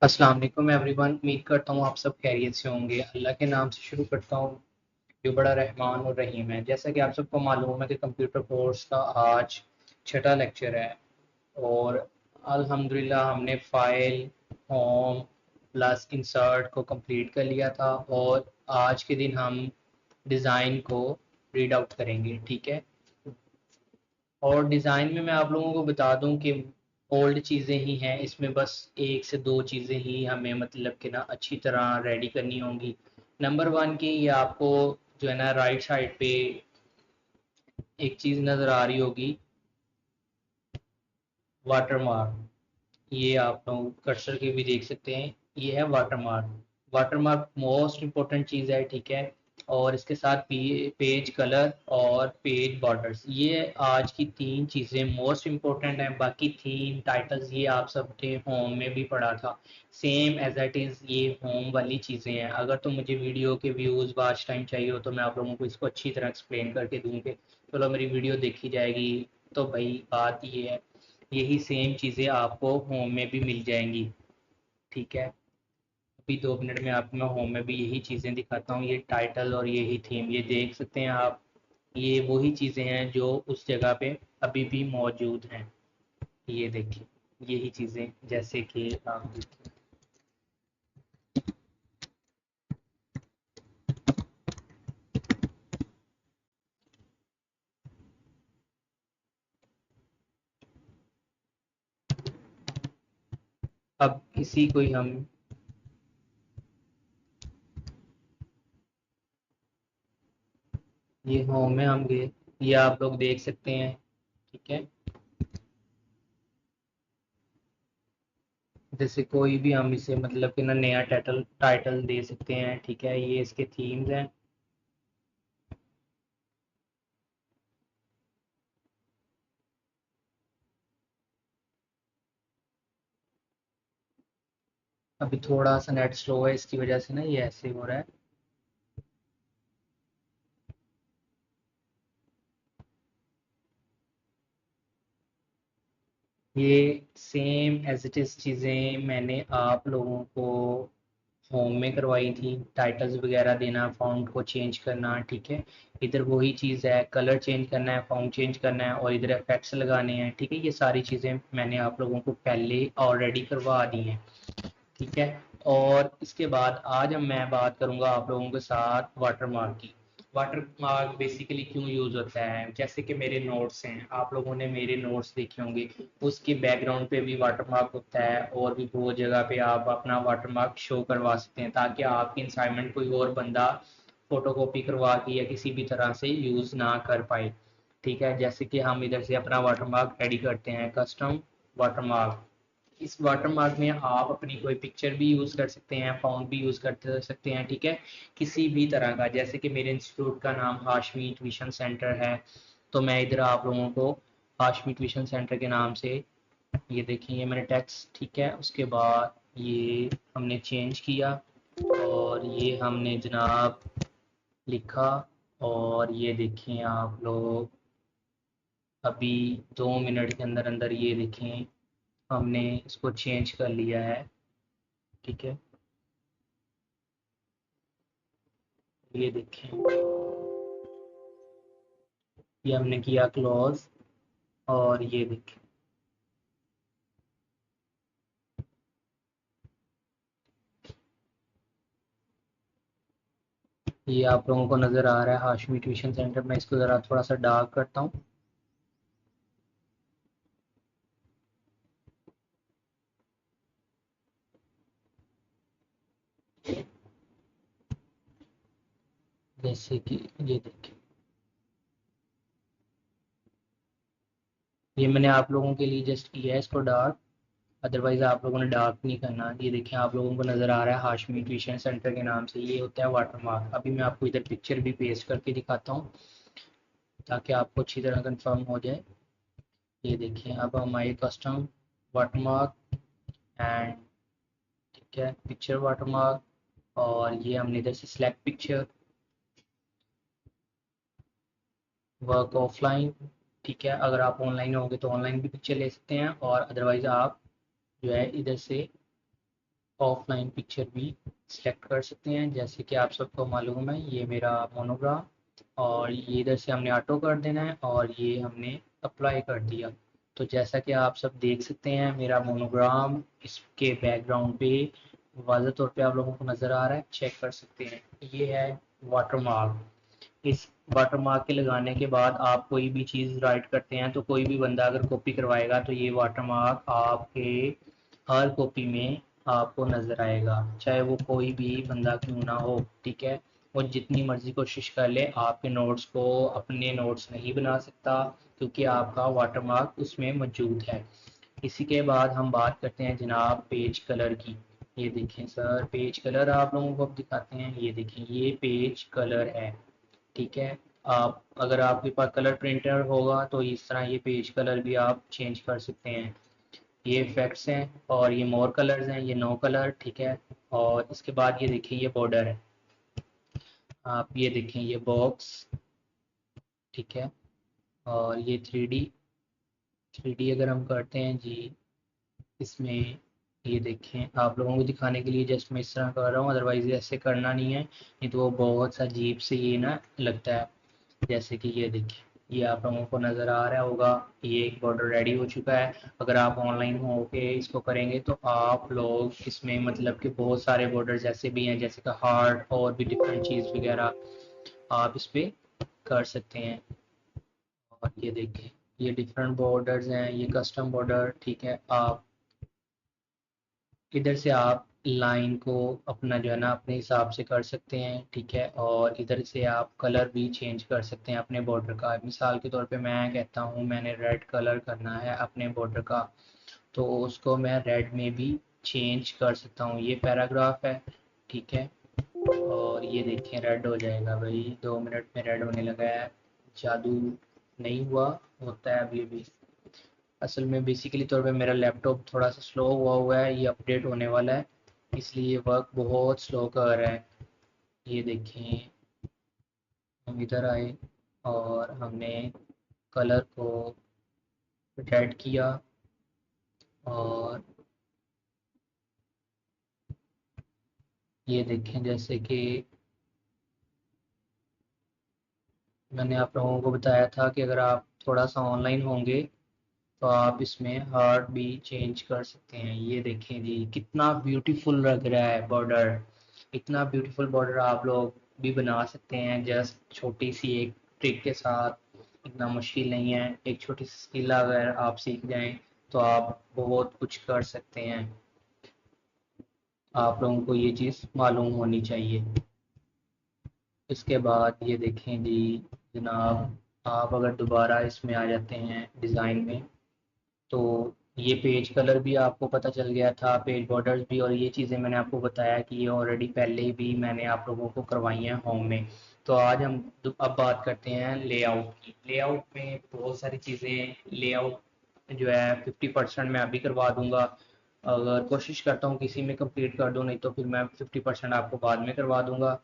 अस्सलाम वालेकुम एवरीवन। उम्मीद करता हूँ आप सब खैरियत से होंगे। अल्लाह के नाम से शुरू करता हूँ जो बड़ा रहमान और रहीम है। जैसा कि आप सबको मालूम है कि कंप्यूटर कोर्स का आज छठा लेक्चर है और अल्हम्दुलिल्लाह हमने फाइल, होम प्लस इंसर्ट को कंप्लीट कर लिया था और आज के दिन हम डिज़ाइन को रीड आउट करेंगे। ठीक है। और डिज़ाइन में मैं आप लोगों को बता दूं कि ओल्ड चीज़ें ही हैं, इसमें बस एक से दो चीज़ें ही हमें मतलब कि ना अच्छी तरह रेडी करनी होंगी। नंबर वन की ये आपको जो है ना राइट साइड पे एक चीज़ नज़र आ रही होगी, वाटर मार्क। ये आप लोग कर्सर के भी देख सकते हैं, ये है water mark. Water mark most important चीज़ है। ठीक है। और इसके साथ पेज कलर और पेज बॉर्डर्स, ये आज की तीन चीज़ें मोस्ट इम्पोर्टेंट हैं। बाकी थीम टाइटल्स ये आप सबने होम में भी पढ़ा था, सेम एज इट इज़ ये होम वाली चीज़ें हैं। अगर तो मुझे वीडियो के व्यूज़ वॉच टाइम चाहिए हो तो मैं आप लोगों को इसको अच्छी तरह एक्सप्लेन करके दूँगी। चलो मेरी वीडियो देखी जाएगी तो भाई बात ये है, यही सेम चीज़ें आपको होम में भी मिल जाएंगी। ठीक है। अभी 2 मिनट में आपको मैं होम में भी यही चीज़ें दिखाता हूँ, ये टाइटल और यही थीम, ये देख सकते हैं आप। ये वही चीज़ें हैं जो उस जगह पे अभी भी मौजूद हैं। ये देखिए, यही चीज़ें जैसे कि आप देखिए। अब इसी को ही हम, ये होम में हम गए, ये आप लोग देख सकते हैं। ठीक है। जैसे कोई भी हम इसे मतलब कि ना नया टाइटल टाइटल दे सकते हैं। ठीक है, ये इसके थीम्स हैं। अभी थोड़ा सा नेट स्लो है, इसकी वजह से ना ये ऐसे हो रहा है। ये सेम एज इट इज़ चीज़ें मैंने आप लोगों को होम में करवाई थी, टाइटल्स वगैरह देना, फ़ॉन्ट को चेंज करना। ठीक है। इधर वही चीज़ है, कलर चेंज करना है, फ़ॉन्ट चेंज करना है और इधर इफेक्ट्स लगाने हैं। ठीक है, ये सारी चीज़ें मैंने आप लोगों को पहले ऑलरेडी करवा दी हैं। ठीक है। और इसके बाद आज हम मैं बात करूंगा आप लोगों के साथ वाटर मार्क की। वाटर मार्क बेसिकली क्यों यूज़ होता है, जैसे कि मेरे नोट्स हैं, आप लोगों ने मेरे नोट्स देखे होंगे, उसके बैकग्राउंड पे भी वाटर मार्क होता है और भी बहुत जगह पे आप अपना वाटर मार्क शो करवा सकते हैं ताकि आपकी असाइनमेंट कोई और बंदा फोटोकॉपी करवा के या किसी भी तरह से यूज़ ना कर पाए। ठीक है। जैसे कि हम इधर से अपना वाटर मार्क रेडी करते हैं, कस्टम वाटर मार्क। इस वाटरमार्क में आप अपनी कोई पिक्चर भी यूज़ कर सकते हैं, फ़ॉन्ट भी यूज़ कर सकते हैं। ठीक है। किसी भी तरह का, जैसे कि मेरे इंस्टीट्यूट का नाम हाशमी ट्यूशन सेंटर है, तो मैं इधर आप लोगों को हाशमी ट्यूशन सेंटर के नाम से, ये देखिए ये मैंने टेक्स्ट, ठीक है, उसके बाद ये हमने चेंज किया और ये हमने जनाब लिखा। और ये देखें आप लोग, अभी 2 मिनट के अंदर अंदर ये देखें हमने इसको चेंज कर लिया है। ठीक है। ये देखें, ये हमने किया क्लोज और ये देखें, ये आप लोगों को नज़र आ रहा है हाशमी ट्यूशन सेंटर। मैं इसको ज़रा थोड़ा सा डार्क करता हूँ। जैसे कि ये देखें, ये मैंने आप लोगों के लिए जस्ट किया है इसको डार्क, अदरवाइज आप लोगों ने डार्क नहीं करना। ये देखें आप लोगों को नज़र आ रहा है हाशमी ट्यूशन सेंटर के नाम से, ये होता है वाटर मार्क। अभी मैं आपको इधर पिक्चर भी पेस्ट करके दिखाता हूँ ताकि आपको अच्छी तरह कंफर्म हो जाए। ये देखिए, अब हम आए कस्टम वाटर मार्क एंड, ठीक है, पिक्चर वाटर मार्क। और ये हमने इधर से सिलेक्ट पिक्चर, वर्क ऑफलाइन। ठीक है, अगर आप ऑनलाइन होंगे तो ऑनलाइन भी पिक्चर ले सकते हैं और अदरवाइज आप जो है इधर से ऑफलाइन पिक्चर भी सिलेक्ट कर सकते हैं। जैसे कि आप सबको मालूम है, ये मेरा मोनोग्राम, और ये इधर से हमने ऑटो कर देना है और ये हमने अप्लाई कर दिया। तो जैसा कि आप सब देख सकते हैं, मेरा मोनोग्राम इसके बैकग्राउंड पे वाज़ेह तौर पे आप लोगों को नज़र आ रहा है, चेक कर सकते हैं। ये है वाटरमार्क। इस वाटरमार्क के लगाने के बाद आप कोई भी चीज़ राइट करते हैं तो कोई भी बंदा अगर कॉपी करवाएगा तो ये वाटरमार्क आपके हर कॉपी में आपको नज़र आएगा, चाहे वो कोई भी बंदा क्यों ना हो। ठीक है, वो जितनी मर्जी कोशिश कर ले, आपके नोट्स को अपने नोट्स नहीं बना सकता, क्योंकि आपका वाटरमार्क उसमें मौजूद है। इसी के बाद हम बात करते हैं जनाब पेज कलर की। ये देखें सर, पेज कलर आप लोगों को अब दिखाते हैं। ये देखें, ये पेज कलर है। ठीक है, आप अगर आपके पास कलर प्रिंटर होगा तो इस तरह ये पेज कलर भी आप चेंज कर सकते हैं। ये इफेक्ट्स हैं और ये मोर कलर्स हैं, ये नो कलर। ठीक है, और इसके बाद ये देखिए ये बॉर्डर है। आप ये देखें, ये बॉक्स। ठीक है, और ये थ्री डी अगर हम करते हैं जी इसमें, ये देखें आप लोगों को दिखाने के लिए जस्ट मैं इस तरह कर रहा हूँ, अदरवाइज ऐसे करना नहीं है, नहीं तो वो बहुत सा अजीब से ये ना लगता है। जैसे कि ये देखिए, ये आप लोगों को नज़र आ रहा होगा, ये एक बॉर्डर रेडी हो चुका है। अगर आप ऑनलाइन हो के इसको करेंगे तो आप लोग इसमें मतलब कि बहुत सारे बॉर्डर जैसे भी हैं, जैसे कि हार्ट और भी डिफरेंट चीज़ वगैरह आप इस पर कर सकते हैं। और ये देखिए, ये डिफरेंट बॉर्डर्स हैं, ये कस्टम बॉर्डर। ठीक है, आप इधर से आप लाइन को अपना जो है ना अपने हिसाब से कर सकते हैं। ठीक है, और इधर से आप कलर भी चेंज कर सकते हैं अपने बॉर्डर का। मिसाल के तौर पे मैं कहता हूँ मैंने रेड कलर करना है अपने बॉर्डर का, तो उसको मैं रेड में भी चेंज कर सकता हूँ। ये पैराग्राफ है। ठीक है, और ये देखें रेड हो जाएगा भाई, 2 मिनट में रेड होने लगा है। जादू नहीं हुआ, होता है अभी अभी। असल में बेसिकली तौर पे मेरा लैपटॉप थोड़ा सा स्लो हुआ है, ये अपडेट होने वाला है, इसलिए ये वर्क बहुत स्लो कर रहा है। ये देखें, हम इधर आए और हमने कलर को रेड किया, और ये देखें जैसे कि मैंने आप लोगों को बताया था कि अगर आप थोड़ा सा ऑनलाइन होंगे तो आप इसमें हार्ट भी चेंज कर सकते हैं। ये देखें जी, कितना ब्यूटीफुल लग रहा है बॉर्डर। इतना ब्यूटीफुल बॉर्डर आप लोग भी बना सकते हैं जस्ट छोटी सी एक ट्रिक के साथ। इतना मुश्किल नहीं है, एक छोटी सी स्किल अगर आप सीख जाएं तो आप बहुत कुछ कर सकते हैं। आप लोगों को ये चीज़ मालूम होनी चाहिए। इसके बाद ये देखें जी जनाब, आप अगर दोबारा इसमें आ जाते हैं डिज़ाइन में, तो ये पेज कलर भी आपको पता चल गया था, पेज बॉर्डर्स भी, और ये चीज़ें मैंने आपको बताया कि ये ऑलरेडी पहले भी मैंने आप लोगों को करवाई हैं होम में। तो आज हम अब बात करते हैं लेआउट की। लेआउट में बहुत सारी चीज़ें, लेआउट जो है 50% मैं अभी करवा दूंगा। अगर कोशिश करता हूँ किसी में कंप्लीट कर दूँ, नहीं तो फिर मैं 50% आपको बाद में करवा दूंगा,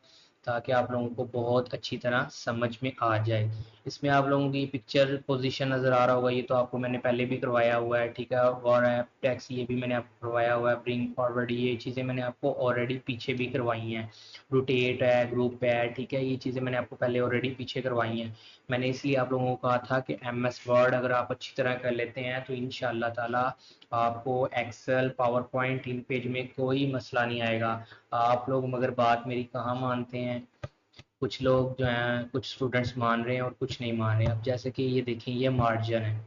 ताकि आप लोगों को बहुत अच्छी तरह समझ में आ जाए। इसमें आप लोगों की पिक्चर पोजीशन नज़र आ रहा होगा, ये तो आपको मैंने पहले भी करवाया हुआ है। ठीक है, और ऐप टैक्स ये भी मैंने आपको करवाया हुआ है, ब्रिंग फॉरवर्ड ये चीज़ें मैंने आपको ऑलरेडी पीछे भी करवाई हैं। रोटेट है, ग्रुप है। ठीक है, ये चीज़ें मैंने आपको पहले ऑलरेडी पीछे करवाई हैं। मैंने इसलिए आप लोगों को कहा था कि MS वर्ड अगर आप अच्छी तरह कर लेते हैं तो इंशाल्लाह ताला आपको Excel PowerPoint InPage में कोई मसला नहीं आएगा। आप लोग मगर बात मेरी कहाँ मानते हैं, कुछ लोग जो हैं, कुछ स्टूडेंट्स मान रहे हैं और कुछ नहीं मान रहे हैं। अब जैसे कि ये देखें, ये मार्जिन है।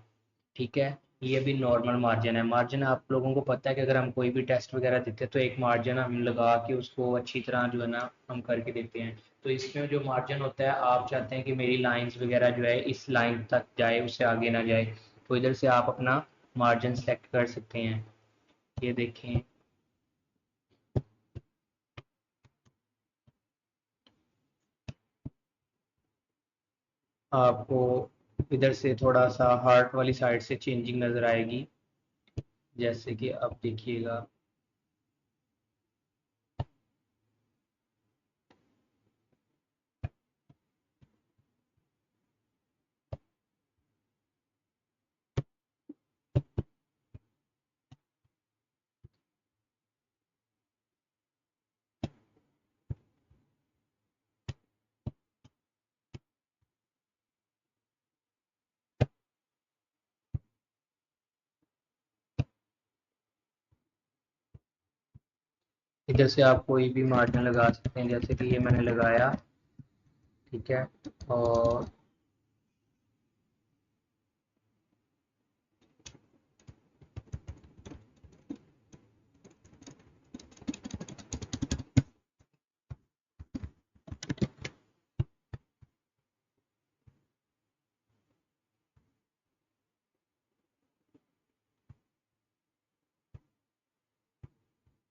ठीक है, ये भी नॉर्मल मार्जिन है। मार्जिन आप लोगों को पता है कि अगर हम कोई भी टेस्ट वगैरह देते हैं तो एक मार्जिन हम लगा के उसको अच्छी तरह जो है ना हम करके देते हैं। तो इसमें जो मार्जिन होता है, आप चाहते हैं कि मेरी लाइंस वगैरह जो है इस लाइन तक जाए, उससे आगे ना जाए, तो इधर से आप अपना मार्जिन सेलेक्ट कर सकते हैं। ये देखें, आपको इधर से थोड़ा सा हार्ट वाली साइड से चेंजिंग नज़र आएगी। जैसे कि अब देखिएगा, इधर से आप कोई भी मार्जिन लगा सकते हैं, जैसे कि ये मैंने लगाया, ठीक है। और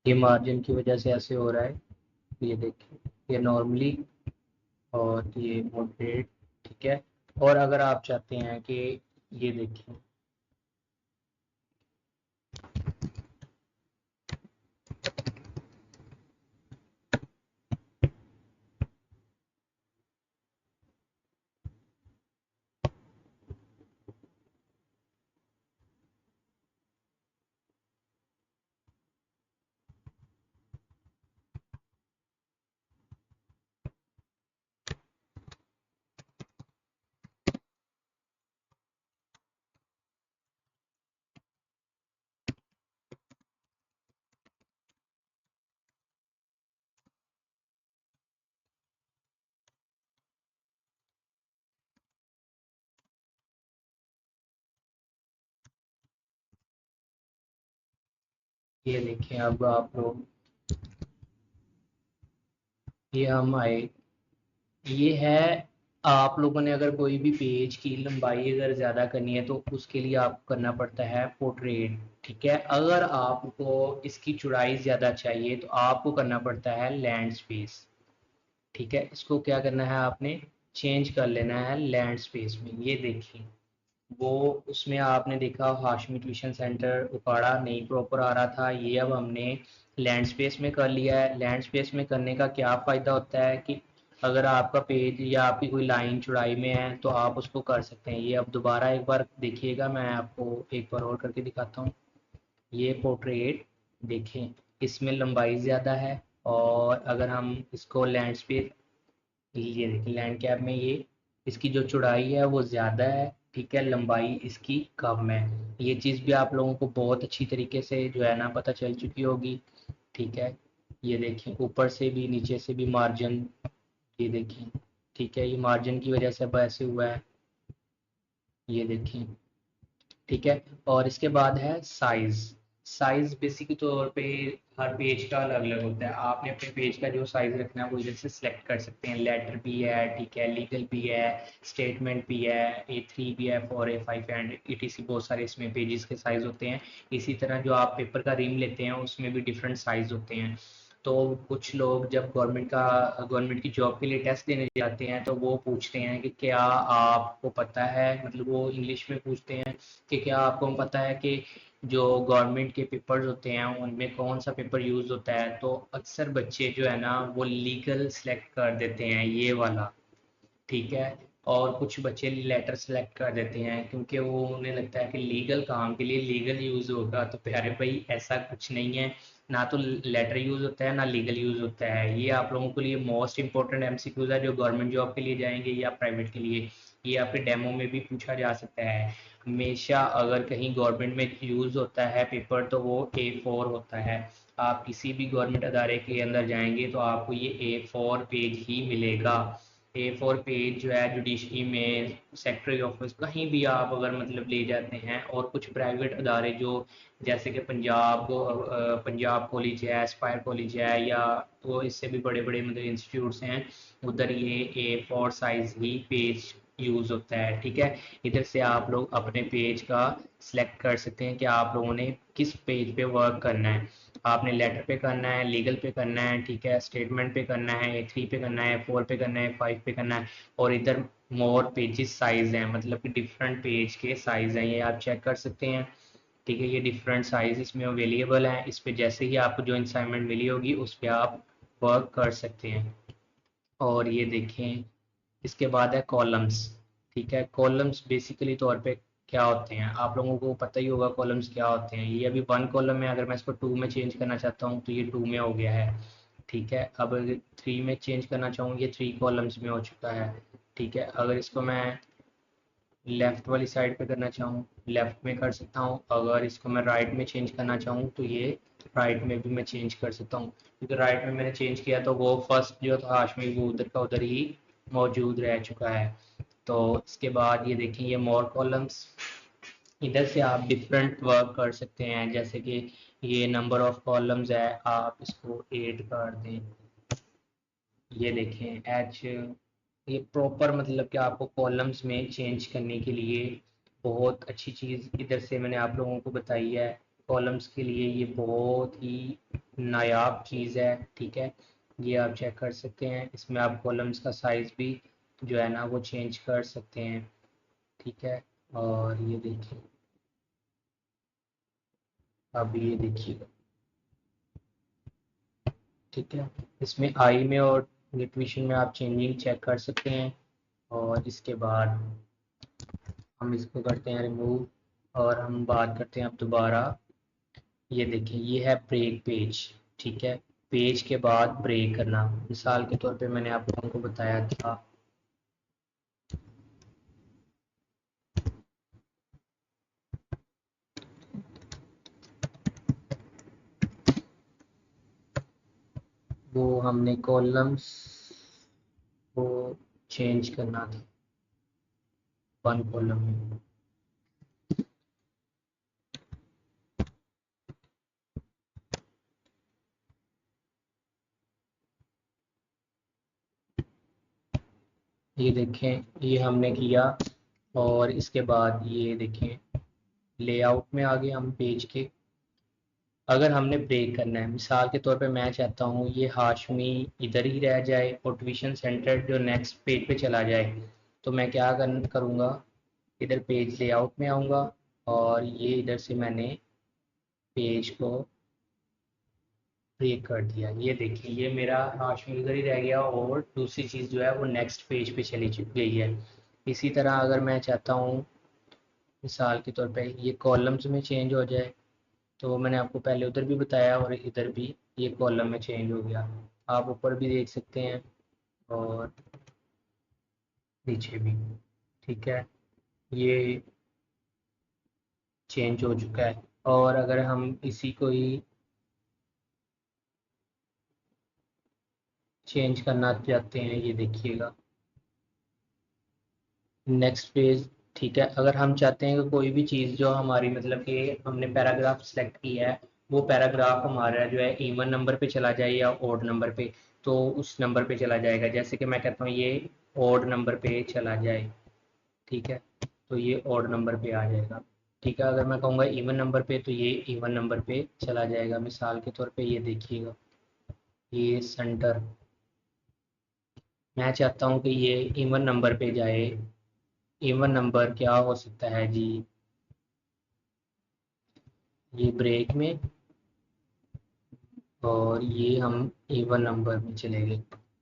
ये मार्जिन की वजह से ऐसे हो रहा है, ये देखिए, ये नॉर्मली और ये मॉडरेट, ठीक है। और अगर आप चाहते हैं कि ये देखिए, ये देखिए, अब आप लोग, ये हम आए, ये है, आप लोगों ने अगर कोई भी पेज की लंबाई अगर ज़्यादा करनी है तो उसके लिए आपको करना पड़ता है पोर्ट्रेट, ठीक है। अगर आपको इसकी चौड़ाई ज़्यादा चाहिए तो आपको करना पड़ता है लैंड स्पेस, ठीक है। इसको क्या करना है, आपने चेंज कर लेना है लैंड स्पेस में। ये देखिए, वो उसमें आपने देखा हाशमी ट्यूशन सेंटर उपाड़ा नहीं प्रॉपर आ रहा था, ये अब हमने लैंड स्पेस में कर लिया है। लैंड स्पेस में करने का क्या फ़ायदा होता है कि अगर आपका पेज या आपकी कोई लाइन चौड़ाई में है तो आप उसको कर सकते हैं। ये अब दोबारा एक बार देखिएगा, मैं आपको एक बार और करके दिखाता हूँ। ये पोर्ट्रेट देखें, इसमें लंबाई ज़्यादा है, और अगर हम इसको लैंड स्पेस, ये देखिए लैंड कैप में ये इसकी जो चौड़ाई है वो ज़्यादा है, ठीक है, लंबाई इसकी कम है। ये चीज़ भी आप लोगों को बहुत अच्छी तरीके से जो है ना पता चल चुकी होगी, ठीक है। ये देखिए, ऊपर से भी नीचे से भी मार्जिन, ये देखिए, ठीक है, ये मार्जिन की वजह से अब ऐसे हुआ है, ये देखिए, ठीक है। और इसके बाद है साइज। साइज बेसिक तौर पे हर पेज का अलग अलग होता है, आपने अपने पेज का जो साइज रखना है वो इधर से सिलेक्ट कर सकते हैं। लेटर भी है, ठीक है, लीगल भी है, स्टेटमेंट भी है, A3 भी है, 4 A5 एंड ETC, बहुत सारे इसमें पेजेस के साइज होते हैं। इसी तरह जो आप पेपर का रिम लेते हैं उसमें भी डिफरेंट साइज होते हैं। तो कुछ लोग जब गवर्नमेंट की जॉब के लिए टेस्ट देने जाते हैं तो वो पूछते हैं कि क्या आपको पता है, मतलब वो इंग्लिश में पूछते हैं कि क्या आपको पता है कि जो गवर्नमेंट के पेपर्स होते हैं उनमें कौन सा पेपर यूज़ होता है। तो अक्सर बच्चे जो है ना वो लीगल सेलेक्ट कर देते हैं, ये वाला, ठीक है। और कुछ बच्चे लेटर सेलेक्ट कर देते हैं क्योंकि वो उन्हें लगता है कि लीगल काम के लिए लीगल यूज़ होगा। तो प्यारे भाई, ऐसा कुछ नहीं है, ना तो लेटर यूज़ होता है ना लीगल यूज़ होता है। ये आप लोगों के लिए मोस्ट इंपॉर्टेंट MCQs है जो गवर्नमेंट जॉब के लिए जाएंगे या प्राइवेट के लिए। ये आपके डेमो में भी पूछा जा सकता है। हमेशा अगर कहीं गवर्नमेंट में यूज़ होता है पेपर तो वो A4 होता है। आप किसी भी गवर्नमेंट अदारे के अंदर जाएंगे तो आपको ये A4 पेज ही मिलेगा। A4 पेज जो है जुडिशरी में, सेक्रेटरी ऑफिस, कहीं भी आप अगर मतलब ले जाते हैं। और कुछ प्राइवेट अदारे जो जैसे कि पंजाब कॉलेज है, एस्पायर कॉलेज है, या वो इससे भी बड़े बड़े मतलब इंस्टीट्यूट्स हैं, उधर ये A4 साइज ही पेज यूज़ होता है, ठीक है। इधर से आप लोग अपने पेज का सिलेक्ट कर सकते हैं कि आप लोगों ने किस पेज पे वर्क करना है। आपने लेटर पे करना है, लीगल पे करना है, ठीक है, स्टेटमेंट पे करना है, A3 पे करना है, A4 पे करना है, A5 पे करना है। और इधर मोर पेजेस साइज हैं, मतलब कि डिफरेंट पेज के साइज हैं, ये आप चेक कर सकते हैं, ठीक है। ये डिफरेंट साइज इसमें अवेलेबल हैं। इस पे जैसे ही आपको जो असाइनमेंट मिली होगी उस पर आप वर्क कर सकते हैं। और ये देखें, इसके बाद है कॉलम्स, ठीक है। कॉलम्स बेसिकली तौर पे क्या होते हैं, आप लोगों को पता ही होगा कॉलम्स क्या होते हैं। ये अभी 1 कॉलम है, अगर मैं इसको 2 में चेंज करना चाहता हूँ तो ये 2 में हो गया है, ठीक है। अब अगर 3 में चेंज करना चाहूँ, ये 3 कॉलम्स में हो चुका है, ठीक है। अगर इसको मैं लेफ़्ट वाली साइड पे करना चाहूँ, लेफ़्ट में कर सकता हूँ। अगर इसको मैं राइट में चेंज करना चाहूँ तो ये राइट में भी मैं चेंज कर सकता हूँ, क्योंकि राइट में मैंने चेंज किया तो वो फर्स्ट जो था हाशमी वो उधर का उधर ही मौजूद रह चुका है। तो इसके बाद ये देखिए ये मोर कॉलम्स, इधर से आप डिफरेंट वर्क कर सकते हैं, जैसे कि ये नंबर ऑफ कॉलम्स है, आप इसको 8 कर दें। ये देखें एच, ये प्रॉपर मतलब कि आपको कॉलम्स में चेंज करने के लिए बहुत अच्छी चीज़ इधर से मैंने आप लोगों को बताई है। कॉलम्स के लिए ये बहुत ही नायाब चीज़ है, ठीक है। ये आप चेक कर सकते हैं, इसमें आप कॉलम्स का साइज़ भी जो है ना वो चेंज कर सकते हैं, ठीक है। और ये देखिए, अब ये देखिएगा, ठीक है। इसमें आई में और ट्यूशन में आप चेंजिंग चेक कर सकते हैं। और इसके बाद हम इसको करते हैं रिमूव, और हम बात करते हैं अब दोबारा। ये देखिए ये है ब्रेक पेज, ठीक है। पेज के बाद ब्रेक करना, मिसाल के तौर पे मैंने आप लोगों को बताया था, वो हमने कॉलम्स को चेंज करना था वन कॉलम में। ये देखें ये हमने किया, और इसके बाद ये देखें लेआउट में आ गए हम पेज के। अगर हमने ब्रेक करना है, मिसाल के तौर पे मैं चाहता हूँ ये हाशमी इधर ही रह जाए और ट्यूशन सेंटर जो नेक्स्ट पेज पे चला जाए, तो मैं क्या करूँगा, इधर पेज लेआउट में आऊँगा, और ये इधर से मैंने पेज को ब्रेक कर दिया। ये देखिए ये मेरा हाशमी इधर ही रह गया, और दूसरी चीज़ जो है वो नेक्स्ट पेज पे चली गई है। इसी तरह अगर मैं चाहता हूँ मिसाल के तौर पे ये कॉलम्स में चेंज हो जाए, तो मैंने आपको पहले उधर भी बताया और इधर भी ये कॉलम में चेंज हो गया। आप ऊपर भी देख सकते हैं और नीचे भी, ठीक है। ये चेंज हो चुका है। और अगर हम इसी को ही चेंज करना चाहते हैं, ये देखिएगा नेक्स्ट पेज, ठीक है। अगर हम चाहते हैं कि कोई भी चीज़ जो हमारी मतलब कि हमने पैराग्राफ सेलेक्ट किया है, वो पैराग्राफ हमारा जो है इवन नंबर पे चला जाए या ओड नंबर पे, तो उस नंबर पे चला जाएगा। जैसे कि मैं कहता हूँ ये ओड नंबर पे चला जाए, ठीक है, तो ये ओड नंबर पे आ जाएगा, ठीक है। अगर मैं कहूँगा इवन नंबर पे, तो ये इवन नंबर पे चला जाएगा। मिसाल के तौर पे ये देखिएगा ये सेंटर, मैं चाहता हूँ कि ये इवन नंबर पे जाए। इवन नंबर क्या हो सकता है जी, ये ब्रेक में, और ये हम इवन नंबर में चले गए,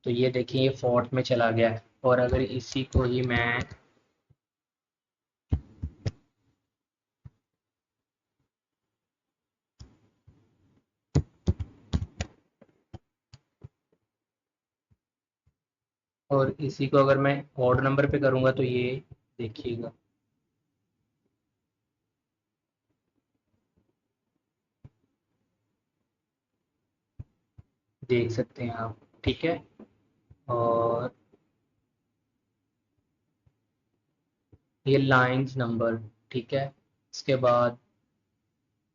तो ये देखिए ये फोर्थ में चला गया। और अगर इसी को ही मैं और इसी को अगर मैं ऑड नंबर पे करूँगा, तो ये देखिएगा देख सकते हैं आप, ठीक है। और ये लाइंस नंबर, ठीक है। इसके बाद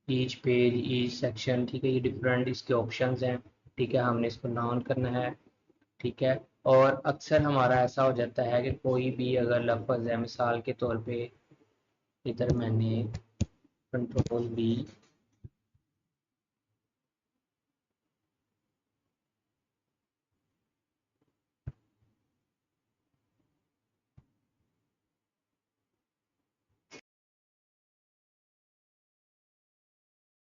ईच पेज ईच सेक्शन, ठीक है, ये डिफरेंट इसके ऑप्शंस हैं, ठीक है। हमने इसको नाउन करना है, ठीक है। और अक्सर हमारा ऐसा हो जाता है कि कोई भी अगर लफ्ज़ है, मिसाल के तौर पे इधर मैंने कंट्रोल बी